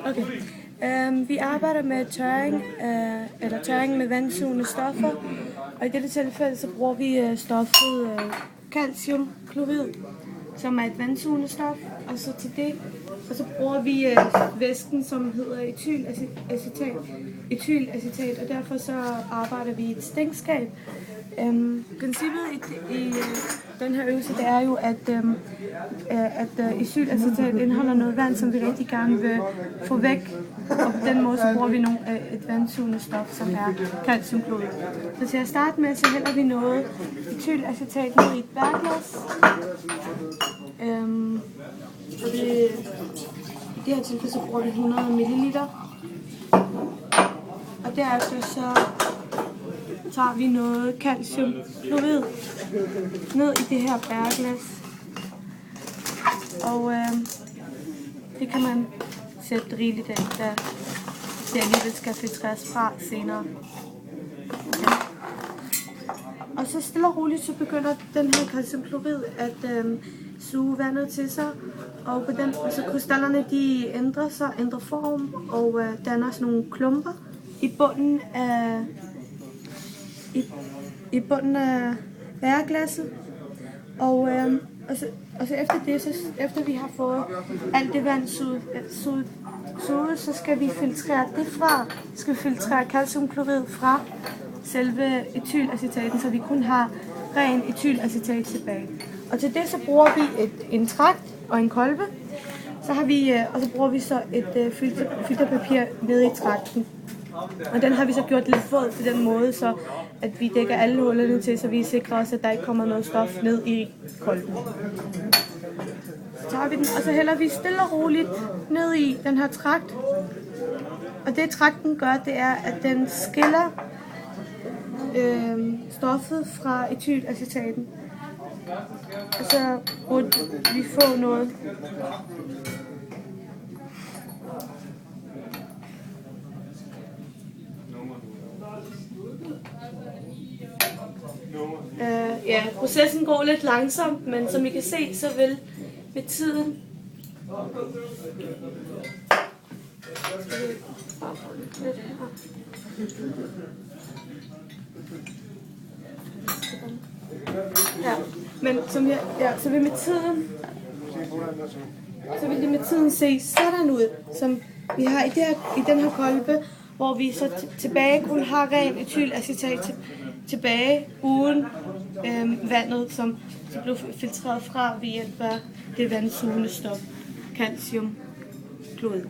Okay. Vi arbejder med tørring med vandsugende stoffer, og i dette tilfælde så bruger vi stoffet calciumklorid, som er et vandsugende stof, og så til det, og så bruger vi væsken, som hedder etylacetat, og derfor så arbejder vi i et stinkskab. Princippet i den her øvelse, det er jo, at etylacetat indeholder noget vand, som vi rigtig gerne vil få væk, og på den måde så bruger vi et vandsugende stof, som er calciumklorid. Så til at starte med, så hælder vi noget etylacetat ned i et bærglas. I det her tilfælde så bruger vi 100 ml. Og derefter så tager vi noget calciumklorid ned i det her bærglas. Og det kan man sætte rigeligt af, da det alligevel skal filtreres fra senere. Okay. Og så stille og roligt så begynder den her calciumklorid at suge vandet til sig, og på den, så krystallerne de ændrer form og danner sådan nogle klumper i bunden af bærglasset. Og så efter det, efter vi har fået alt det vand suget, så skal vi filtrere det fra. Vi skal filtrere calciumklorid fra selve etylacetaten, så vi kun har ren etylacetat tilbage. Og til det så bruger vi en tragt og en kolbe. Og så bruger vi så et filterpapir nede i tragten. Og den har vi så gjort lidt våd på den måde, så at vi dækker alle hullerne til, så vi sikrer os, at der ikke kommer noget stof ned i kolben. Så tager vi den, og så hælder vi stille og roligt ned i den her tragt. Og det tragten gør, det er, at den skiller stoffet fra etylacetaten. Og så burde vi få noget. Processen går lidt langsomt, men som I kan se, så vil med tiden så vil det med tiden se sådan ud, som vi har i den her kolbe, hvor vi så tilbage kun har ren etylacetat tilbage uden vandet, som blev filtreret fra ved hjælp af det vandsugende stof, calciumklorid.